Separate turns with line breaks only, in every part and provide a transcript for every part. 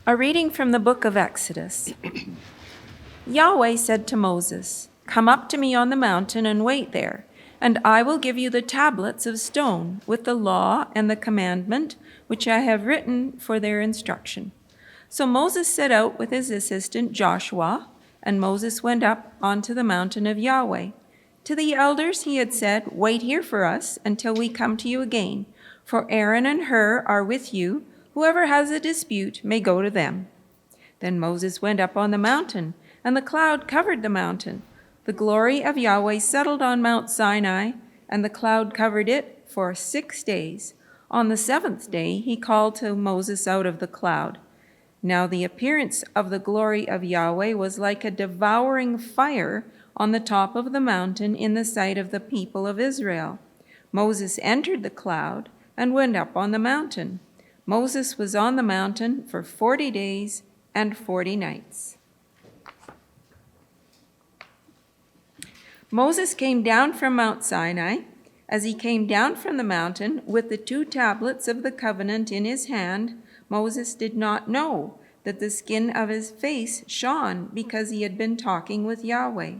A reading from the book of Exodus. Yahweh said to Moses, "Come up to me on the mountain and wait there, and I will give you the tablets of stone with the law and the commandment which I have written for their instruction." So Moses set out with his assistant Joshua, and Moses went up onto the mountain of Yahweh. To the elders he had said, "Wait here for us until we come to you again, for Aaron and Hur are with you. Whoever has a dispute may go to them." Then Moses went up on the mountain, and the cloud covered the mountain. The glory of Yahweh settled on Mount Sinai, and the cloud covered it for 6 days. On the 7th day he called to Moses out of the cloud. Now the appearance of the glory of Yahweh was like a devouring fire on the top of the mountain in the sight of the people of Israel. Moses entered the cloud and went up on the mountain. Moses was on the mountain for 40 days and 40 nights. Moses came down from Mount Sinai. As he came down from the mountain with the 2 tablets of the covenant in his hand, Moses did not know that the skin of his face shone because he had been talking with Yahweh.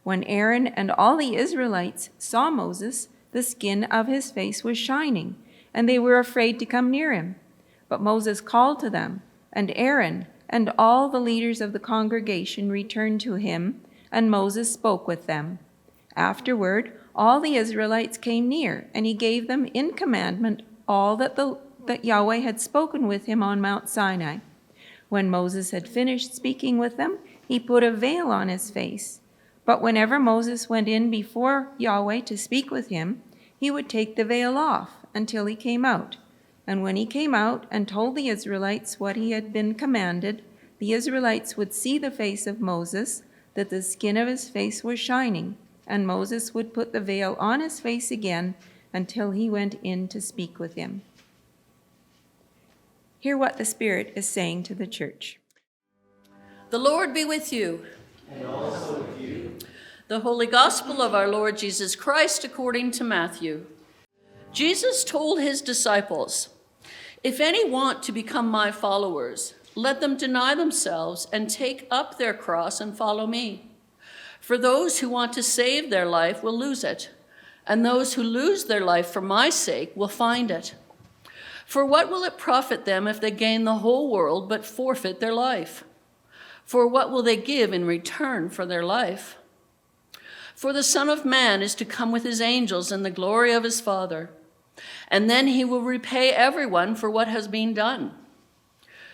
When Aaron and all the Israelites saw Moses, the skin of his face was shining, and they were afraid to come near him. But Moses called to them, and Aaron and all the leaders of the congregation returned to him, and Moses spoke with them. Afterward, all the Israelites came near, and he gave them in commandment all that Yahweh had spoken with him on Mount Sinai. When Moses had finished speaking with them, he put a veil on his face. But whenever Moses went in before Yahweh to speak with him, he would take the veil off until he came out. And when he came out and told the Israelites what he had been commanded, the Israelites would see the face of Moses, that the skin of his face was shining, and Moses would put the veil on his face again until he went in to speak with him. Hear what the Spirit is saying to the church.
The Lord be with you.
And also with you.
The Holy Gospel of our Lord Jesus Christ according to Matthew. Jesus told his disciples, "If any want to become my followers, let them deny themselves and take up their cross and follow me. For those who want to save their life will lose it, and those who lose their life for my sake will find it. For what will it profit them if they gain the whole world but forfeit their life? For what will they give in return for their life? For the Son of Man is to come with his angels in the glory of his Father, and then he will repay everyone for what has been done.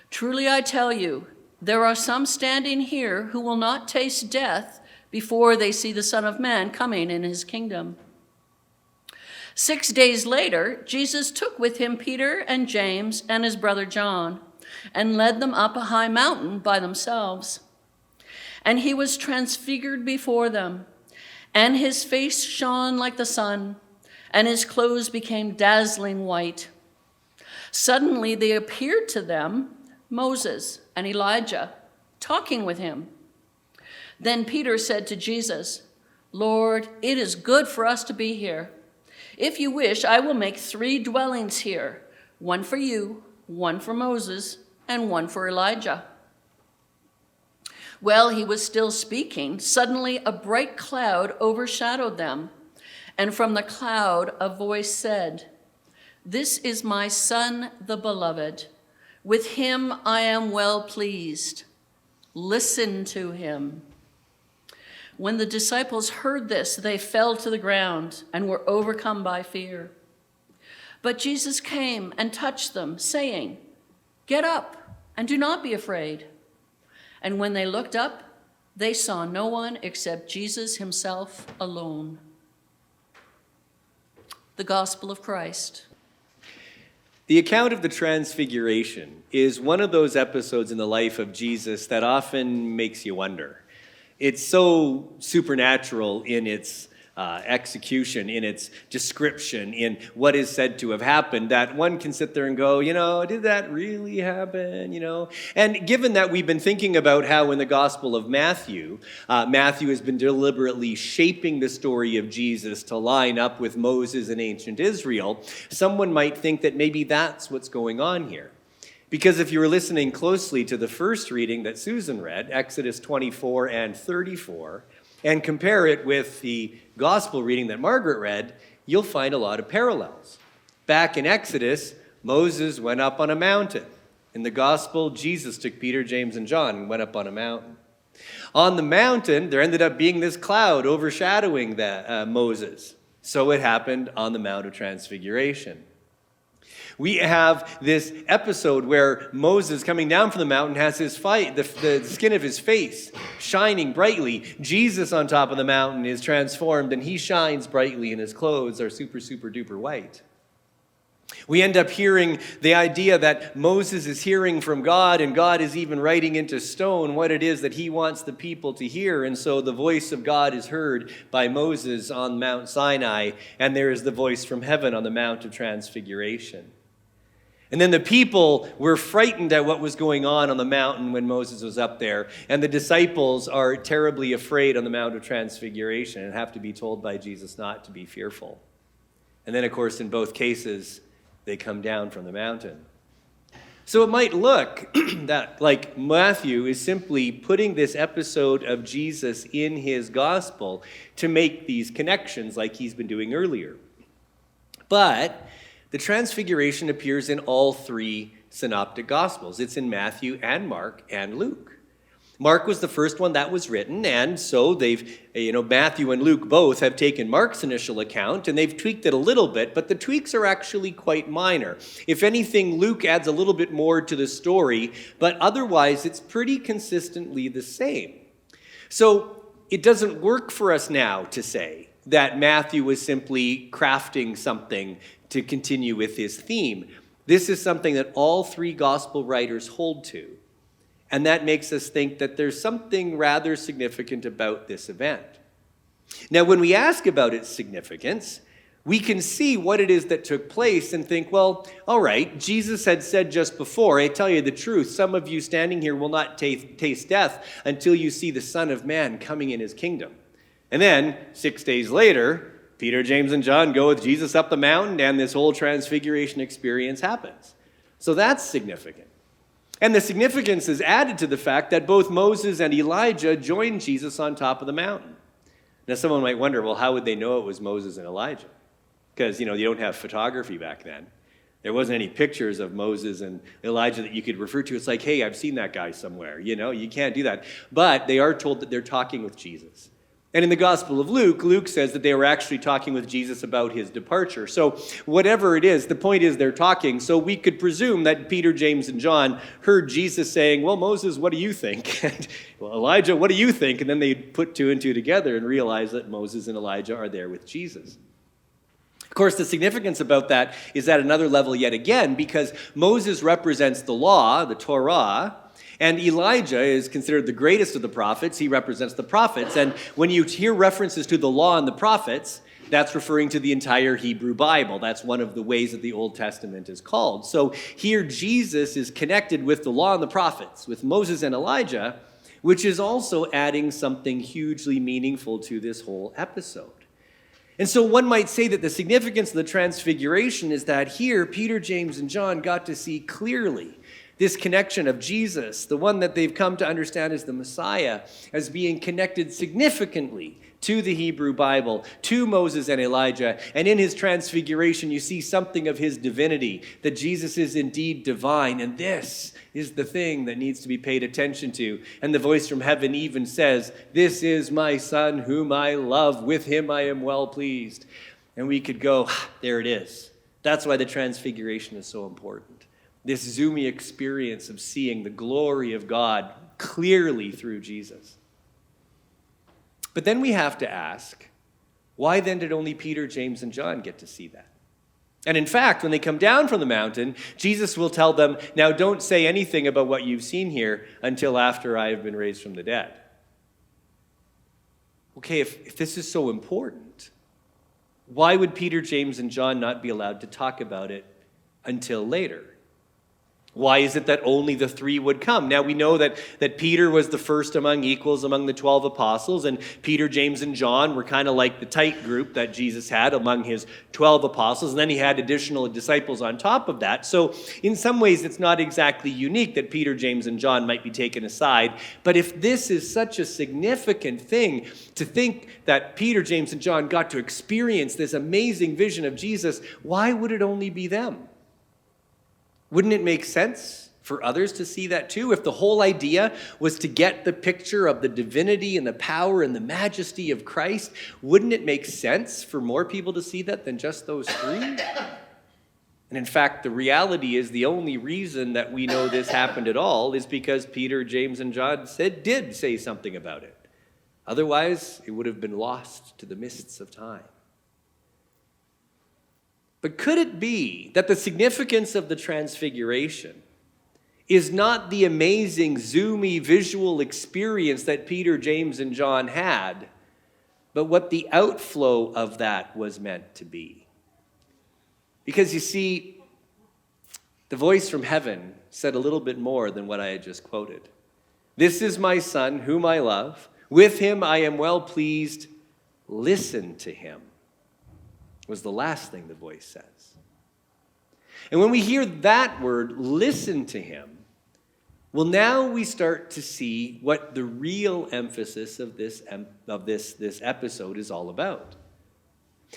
Truly I tell you, there are some standing here who will not taste death before they see the Son of Man coming in his kingdom." 6 days later, Jesus took with him Peter and James and his brother John, and led them up a high mountain by themselves. And he was transfigured before them, and his face shone like the sun, and his clothes became dazzling white. Suddenly there appeared to them Moses and Elijah, talking with him. Then Peter said to Jesus, "Lord, it is good for us to be here. If you wish, I will make 3 dwellings here, one for you, one for Moses, and one for Elijah." While he was still speaking, suddenly a bright cloud overshadowed them, and from the cloud a voice said, "This is my Son, the Beloved. With him I am well pleased. Listen to him." When the disciples heard this, they fell to the ground and were overcome by fear. But Jesus came and touched them, saying, "Get up and do not be afraid." And when they looked up, they saw no one except Jesus himself alone. The Gospel of Christ.
The account of the Transfiguration is one of those episodes in the life of Jesus that often makes you wonder. It's so supernatural in its execution, in its description, in what is said to have happened, that one can sit there and go, did that really happen, And given that we've been thinking about how in the Gospel of Matthew, Matthew has been deliberately shaping the story of Jesus to line up with Moses and ancient Israel, someone might think that maybe that's what's going on here. Because if you were listening closely to the first reading that Susan read, Exodus 24 and 34, and compare it with the gospel reading that Margaret read, you'll find a lot of parallels. Back in Exodus, Moses went up on a mountain. In the gospel, Jesus took Peter, James, and John and went up on a mountain. On the mountain, there ended up being this cloud overshadowing Moses. So it happened on the Mount of Transfiguration. We have this episode where Moses, coming down from the mountain, has his the skin of his face shining brightly. Jesus on top of the mountain is transformed, and he shines brightly, and his clothes are super, super duper white. We end up hearing the idea that Moses is hearing from God, and God is even writing into stone what it is that he wants the people to hear. And so the voice of God is heard by Moses on Mount Sinai, and there is the voice from heaven on the Mount of Transfiguration. And then the people were frightened at what was going on the mountain when Moses was up there. And the disciples are terribly afraid on the Mount of Transfiguration and have to be told by Jesus not to be fearful. And then, of course, in both cases, they come down from the mountain. So it might look that like Matthew is simply putting this episode of Jesus in his gospel to make these connections like he's been doing earlier. But the Transfiguration appears in all three synoptic gospels. It's in Matthew and Mark and Luke. Mark was the first one that was written, and so Matthew and Luke both have taken Mark's initial account, and they've tweaked it a little bit, but the tweaks are actually quite minor. If anything, Luke adds a little bit more to the story, but otherwise it's pretty consistently the same. So it doesn't work for us now to say that Matthew was simply crafting something to continue with his theme. This is something that all three gospel writers hold to. And that makes us think that there's something rather significant about this event. Now, when we ask about its significance, we can see what it is that took place and think, well, all right, Jesus had said just before, I tell you the truth, some of you standing here will not taste death until you see the Son of Man coming in his kingdom. And then, 6 days later, Peter, James, and John go with Jesus up the mountain, and this whole transfiguration experience happens. So that's significant. And the significance is added to the fact that both Moses and Elijah joined Jesus on top of the mountain. Now, someone might wonder, well, how would they know it was Moses and Elijah? Because, you don't have photography back then. There wasn't any pictures of Moses and Elijah that you could refer to. It's like, hey, I've seen that guy somewhere. You can't do that. But they are told that they're talking with Jesus. And in the Gospel of Luke, Luke says that they were actually talking with Jesus about his departure. So whatever it is, the point is they're talking. So we could presume that Peter, James, and John heard Jesus saying, well, Moses, what do you think? And, well, Elijah, what do you think? And then they put two and two together and realize that Moses and Elijah are there with Jesus. Of course, the significance about that is at another level yet again, because Moses represents the law, the Torah, and Elijah is considered the greatest of the prophets. He represents the prophets. And when you hear references to the law and the prophets, that's referring to the entire Hebrew Bible. That's one of the ways that the Old Testament is called. So here Jesus is connected with the law and the prophets, with Moses and Elijah, which is also adding something hugely meaningful to this whole episode. And so one might say that the significance of the Transfiguration is that here Peter, James, and John got to see clearly this connection of Jesus, the one that they've come to understand as the Messiah, as being connected significantly to the Hebrew Bible, to Moses and Elijah. And in his transfiguration, you see something of his divinity, that Jesus is indeed divine. And this is the thing that needs to be paid attention to. And the voice from heaven even says, "This is my Son whom I love. With him I am well pleased." And we could go, there it is. That's why the transfiguration is so important. This zoomy experience of seeing the glory of God clearly through Jesus. But then we have to ask, why then did only Peter, James, and John get to see that? And in fact, when they come down from the mountain, Jesus will tell them, now don't say anything about what you've seen here until after I have been raised from the dead. Okay, if this is so important, why would Peter, James, and John not be allowed to talk about it until later? Why is it that only the three would come? Now we know that Peter was the first among equals among the 12 apostles, and Peter, James, and John were kind of like the tight group that Jesus had among his 12 apostles, and then he had additional disciples on top of that. So in some ways it's not exactly unique that Peter, James, and John might be taken aside, but if this is such a significant thing to think that Peter, James, and John got to experience this amazing vision of Jesus, why would it only be them? Wouldn't it make sense for others to see that too? If the whole idea was to get the picture of the divinity and the power and the majesty of Christ, wouldn't it make sense for more people to see that than just those three? And in fact, the reality is the only reason that we know this happened at all is because Peter, James, and John did say something about it. Otherwise, it would have been lost to the mists of time. But could it be that the significance of the Transfiguration is not the amazing, zoomy visual experience that Peter, James, and John had, but what the outflow of that was meant to be? Because you see, the voice from heaven said a little bit more than what I had just quoted. "This is my Son, whom I love. With him I am well pleased. Listen to him," was the last thing the voice says. And when we hear that word, listen to him, well, now we start to see what the real emphasis of this episode is all about.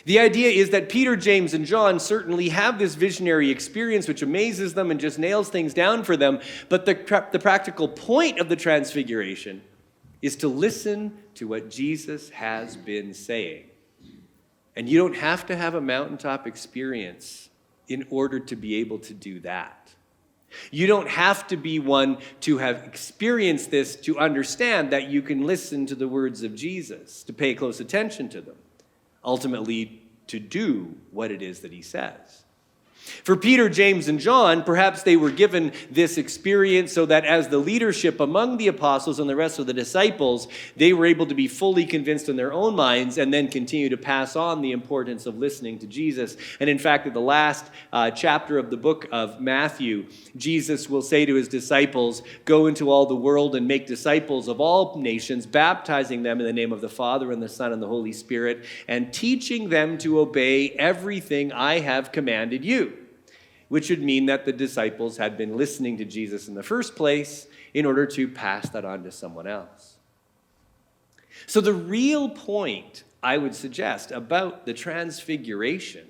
The idea is that Peter, James, and John certainly have this visionary experience which amazes them and just nails things down for them, but the practical point of the Transfiguration is to listen to what Jesus has been saying. And you don't have to have a mountaintop experience in order to be able to do that. You don't have to be one to have experienced this to understand that you can listen to the words of Jesus, to pay close attention to them, ultimately to do what it is that he says. For Peter, James, and John, perhaps they were given this experience so that as the leadership among the apostles and the rest of the disciples, they were able to be fully convinced in their own minds and then continue to pass on the importance of listening to Jesus. And in fact, at the last chapter of the book of Matthew, Jesus will say to his disciples, "Go into all the world and make disciples of all nations, baptizing them in the name of the Father and the Son and the Holy Spirit, and teaching them to obey everything I have commanded you." Which would mean that the disciples had been listening to Jesus in the first place in order to pass that on to someone else. So the real point, I would suggest, about the Transfiguration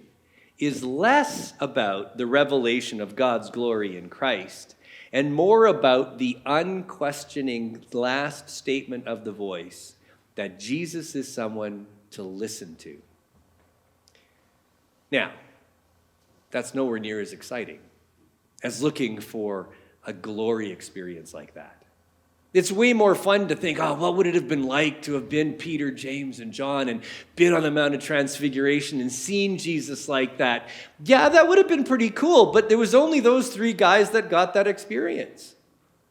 is less about the revelation of God's glory in Christ and more about the unquestioning last statement of the voice that Jesus is someone to listen to. Now, that's nowhere near as exciting as looking for a glory experience like that. It's way more fun to think, what would it have been like to have been Peter, James, and John and been on the Mount of Transfiguration and seen Jesus like that? Yeah, that would have been pretty cool, but there was only those three guys that got that experience.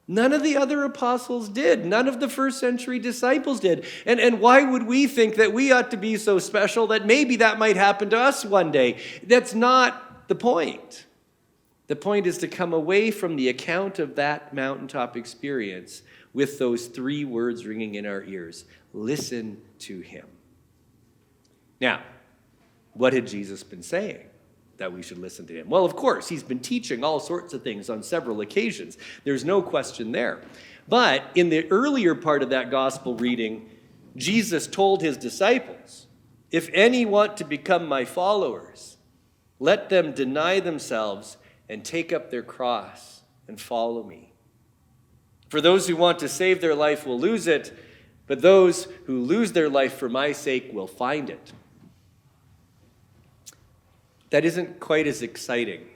None of the other apostles did. None of the first century disciples did. And why would we think that we ought to be so special that maybe that might happen to us one day? That's not the point. The point is to come away from the account of that mountaintop experience with those three words ringing in our ears. Listen to him. Now, what had Jesus been saying that we should listen to him? Well, of course, he's been teaching all sorts of things on several occasions. There's no question there. But in the earlier part of that gospel reading, Jesus told his disciples, "If any want to become my followers, let them deny themselves and take up their cross and follow me. For those who want to save their life will lose it, but those who lose their life for my sake will find it." That isn't quite as exciting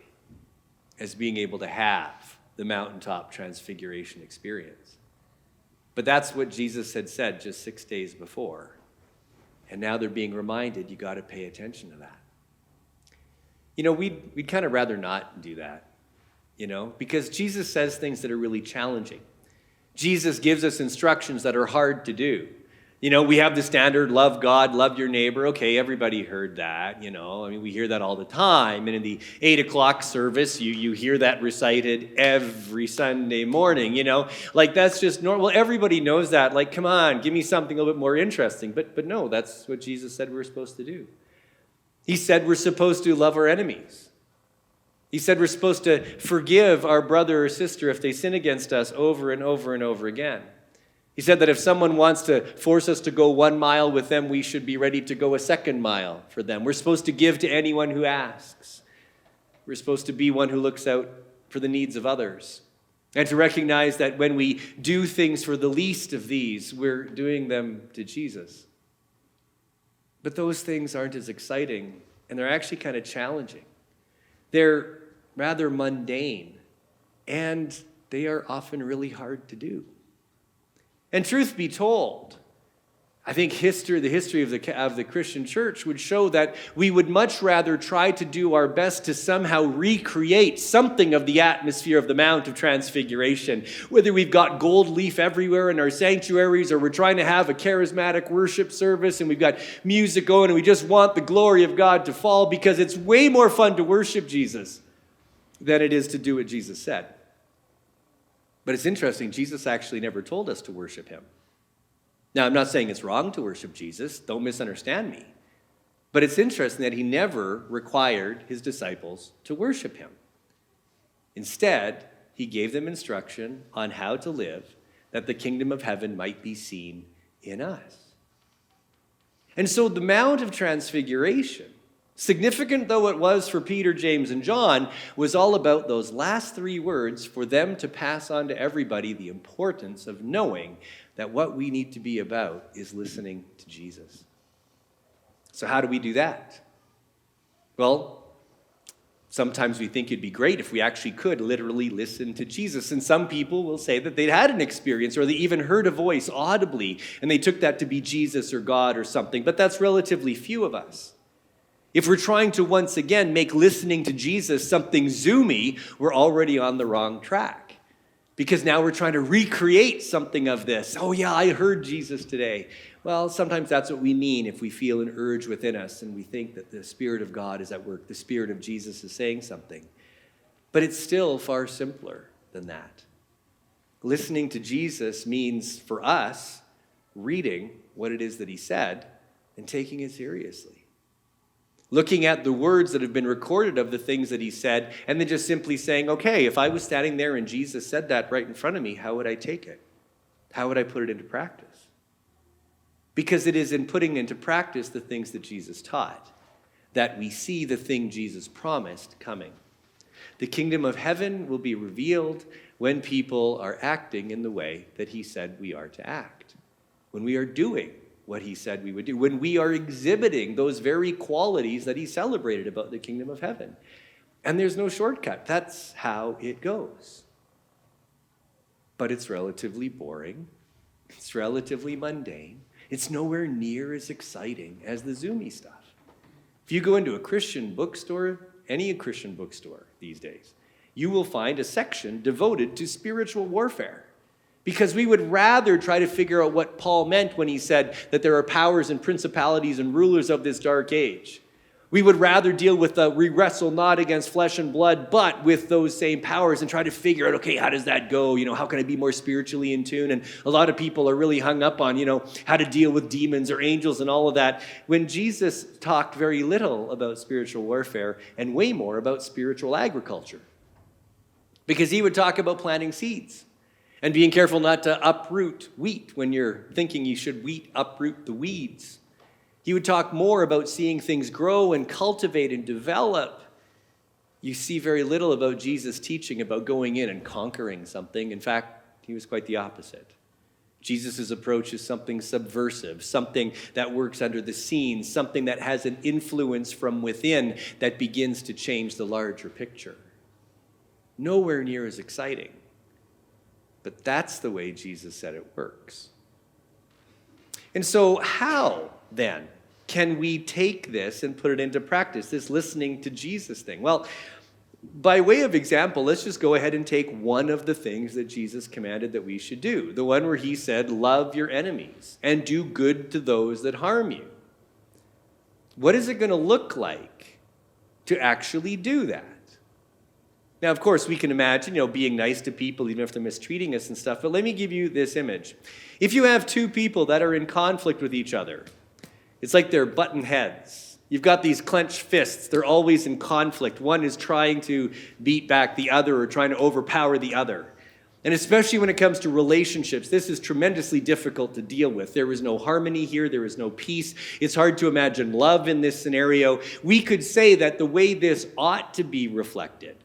as being able to have the mountaintop transfiguration experience. But that's what Jesus had said just 6 days before. And now they're being reminded, you got to pay attention to that. We'd kind of rather not do that, because Jesus says things that are really challenging. Jesus gives us instructions that are hard to do. You know, we have the standard, love God, love your neighbor. Okay, everybody heard that, you know. I mean, we hear that all the time. And in the 8 o'clock service, you hear that recited every Sunday morning, you know. Like, that's just normal. Everybody knows that. Like, come on, give me something a little bit more interesting. But no, that's what Jesus said we're supposed to do. He said we're supposed to love our enemies. He said we're supposed to forgive our brother or sister if they sin against us over and over and over again. He said that if someone wants to force us to go 1 mile with them, we should be ready to go a second mile for them. We're supposed to give to anyone who asks. We're supposed to be one who looks out for the needs of others. And to recognize that when we do things for the least of these, we're doing them to Jesus. But those things aren't as exciting, and they're actually kind of challenging. They're rather mundane, and they are often really hard to do. And truth be told, I think the history of the Christian church would show that we would much rather try to do our best to somehow recreate something of the atmosphere of the Mount of Transfiguration, whether we've got gold leaf everywhere in our sanctuaries or we're trying to have a charismatic worship service and we've got music going and we just want the glory of God to fall, because it's way more fun to worship Jesus than it is to do what Jesus said. But it's interesting, Jesus actually never told us to worship him. Now, I'm not saying it's wrong to worship Jesus. Don't misunderstand me. But it's interesting that he never required his disciples to worship him. Instead, he gave them instruction on how to live, that the kingdom of heaven might be seen in us. And so the Mount of Transfiguration, significant though it was for Peter, James, and John, was all about those last 3 words for them to pass on to everybody the importance of knowing that what we need to be about is listening to Jesus. So how do we do that? Well, sometimes we think it'd be great if we actually could literally listen to Jesus. And some people will say that they'd had an experience or they even heard a voice audibly and they took that to be Jesus or God or something. But that's relatively few of us. If we're trying to once again make listening to Jesus something zoomy, we're already on the wrong track. Because now we're trying to recreate something of this. Oh yeah, I heard Jesus today. Well, sometimes that's what we mean if we feel an urge within us and we think that the Spirit of God is at work, the Spirit of Jesus is saying something. But it's still far simpler than that. Listening to Jesus means, for us, reading what it is that he said and taking it seriously. Looking at the words that have been recorded of the things that he said, and then just simply saying, okay, if I was standing there and Jesus said that right in front of me, how would I take it? How would I put it into practice? Because it is in putting into practice the things that Jesus taught that we see the thing Jesus promised coming. The kingdom of heaven will be revealed when people are acting in the way that he said we are to act. When we are doing what he said we would do, when we are exhibiting those very qualities that he celebrated about the kingdom of heaven. And there's no shortcut. That's how it goes. But it's relatively boring. It's relatively mundane. It's nowhere near as exciting as the zoomy stuff. If you go into a Christian bookstore, any Christian bookstore these days, you will find a section devoted to spiritual warfare. Because we would rather try to figure out what Paul meant when he said that there are powers and principalities and rulers of this dark age. We would rather deal with we wrestle not against flesh and blood, but with those same powers and try to figure out, okay, how does that go? You know, how can I be more spiritually in tune? And a lot of people are really hung up on, how to deal with demons or angels and all of that. When Jesus talked very little about spiritual warfare and way more about spiritual agriculture. Because he would talk about planting seeds. And being careful not to uproot wheat when you're thinking you should uproot the weeds. He would talk more about seeing things grow and cultivate and develop. You see very little about Jesus teaching about going in and conquering something. In fact, he was quite the opposite. Jesus' approach is something subversive, something that works under the scenes, something that has an influence from within that begins to change the larger picture. Nowhere near as exciting. But that's the way Jesus said it works. And so how, then, can we take this and put it into practice, this listening to Jesus thing? Well, By way of example, let's just go ahead and take one of the things that Jesus commanded that we should do. The one where he said, love your enemies and do good to those that harm you. What is it going to look like to actually do that? Now, of course, we can imagine, being nice to people even if they're mistreating us and stuff, but let me give you this image. If you have two people that are in conflict with each other, it's like they're button heads. You've got these clenched fists. They're always in conflict. One is trying to beat back the other or trying to overpower the other. And especially when it comes to relationships, this is tremendously difficult to deal with. There is no harmony here. There is no peace. It's hard to imagine love in this scenario. We could say that the way this ought to be reflected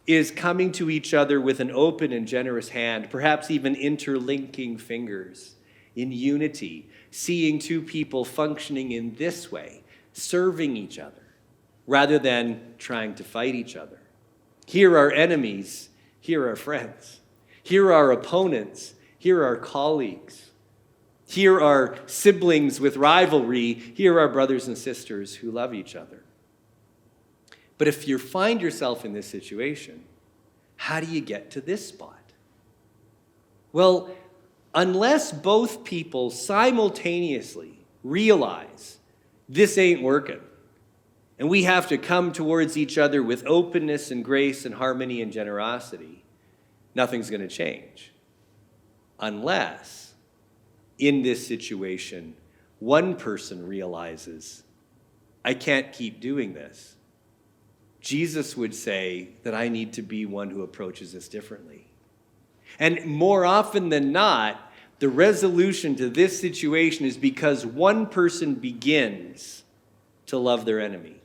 is coming to each other with an open and generous hand, perhaps even interlinking fingers in unity, seeing two people functioning in this way, serving each other, rather than trying to fight each other. Here are enemies, here are friends. Here are opponents, here are colleagues. Here are siblings with rivalry, here are brothers and sisters who love each other. But if you find yourself in this situation, how do you get to this spot? Well, unless both people simultaneously realize this ain't working, and we have to come towards each other with openness and grace and harmony and generosity, nothing's going to change. Unless, in this situation, one person realizes, I can't keep doing this. Jesus would say that I need to be one who approaches this differently. And more often than not, the resolution to this situation is because one person begins to love their enemy.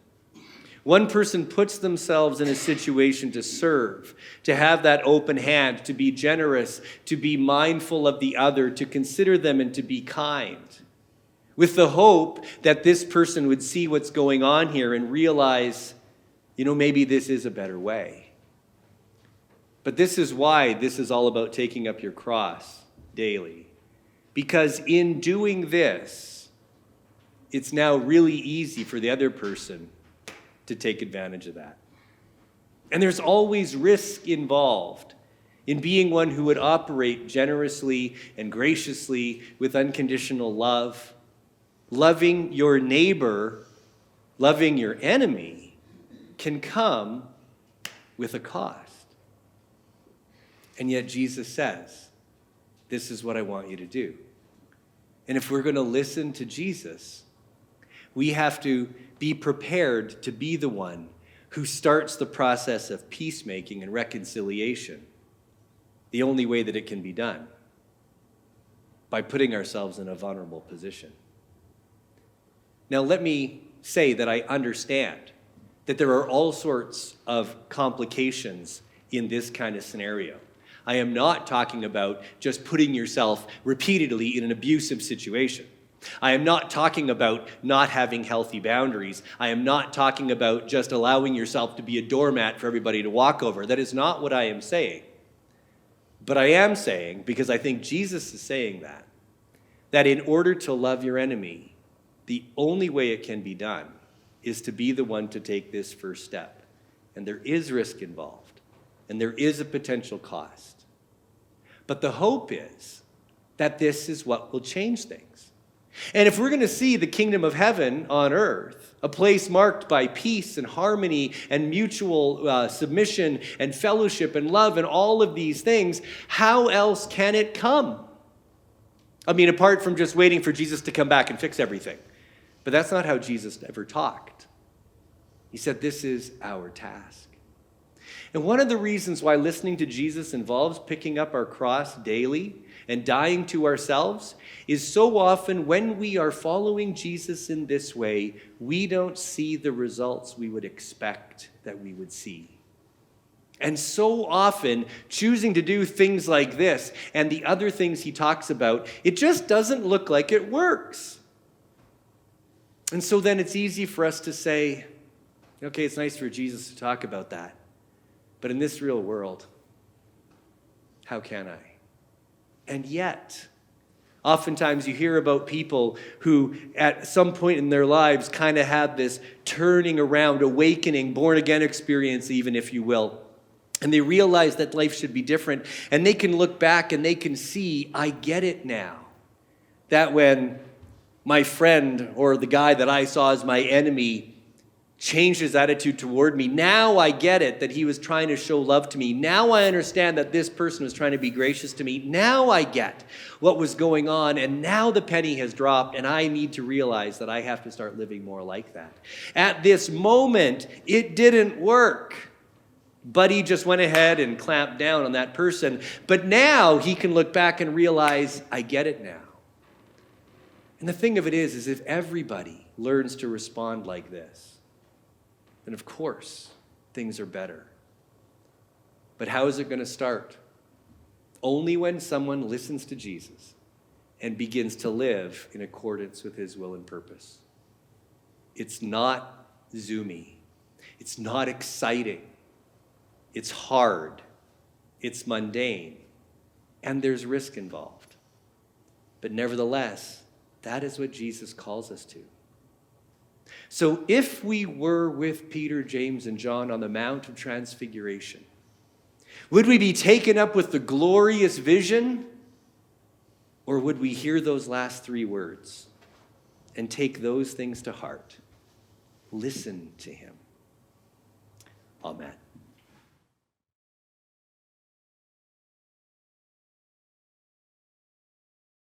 One person puts themselves in a situation to serve, to have that open hand, to be generous, to be mindful of the other, to consider them and to be kind, with the hope that this person would see what's going on here and realize, maybe this is a better way. But this is why this is all about taking up your cross daily. Because in doing this, it's now really easy for the other person to take advantage of that. And there's always risk involved in being one who would operate generously and graciously with unconditional love. Loving your neighbor, loving your enemy, can come with a cost. And yet Jesus says, this is what I want you to do. And if we're going to listen to Jesus, we have to be prepared to be the one who starts the process of peacemaking and reconciliation, the only way that it can be done, by putting ourselves in a vulnerable position. Now, let me say that I understand that there are all sorts of complications in this kind of scenario. I am not talking about just putting yourself repeatedly in an abusive situation. I am not talking about not having healthy boundaries. I am not talking about just allowing yourself to be a doormat for everybody to walk over. That is not what I am saying. But I am saying, because I think Jesus is saying that in order to love your enemy, the only way it can be done is to be the one to take this first step. And there is risk involved, and there is a potential cost. But the hope is that this is what will change things. And if we're going to see the kingdom of heaven on earth, a place marked by peace and harmony and mutual submission and fellowship and love and all of these things, how else can it come? Apart from just waiting for Jesus to come back and fix everything. But that's not how Jesus ever talked. He said, this is our task. And one of the reasons why listening to Jesus involves picking up our cross daily and dying to ourselves is so often when we are following Jesus in this way, we don't see the results we would expect that we would see. And so often, choosing to do things like this and the other things he talks about, it just doesn't look like it works. And so then it's easy for us to say, okay, it's nice for Jesus to talk about that. But in this real world, how can I? And yet, Oftentimes you hear about people who at some point in their lives kind of had this turning around, awakening, born-again experience even, if you will. And they realize that life should be different. And they can look back and they can see, I get it now. That when my friend or the guy that I saw as my enemy changed his attitude toward me, now I get it, that he was trying to show love to me. Now I understand that this person was trying to be gracious to me. Now I get what was going on, and now the penny has dropped, and I need to realize that I have to start living more like that. At this moment, it didn't work. But he just went ahead and clamped down on that person. But now he can look back and realize, I get it now. And the thing of it is if everybody learns to respond like this, then of course things are better. But how is it going to start? Only when someone listens to Jesus and begins to live in accordance with his will and purpose. It's not zoomy. It's not exciting. It's hard. It's mundane. And there's risk involved. But nevertheless, that is what Jesus calls us to. So if we were with Peter, James, and John on the Mount of Transfiguration, would we be taken up with the glorious vision? Or would we hear those last three words and take those things to heart? Listen to him. Amen.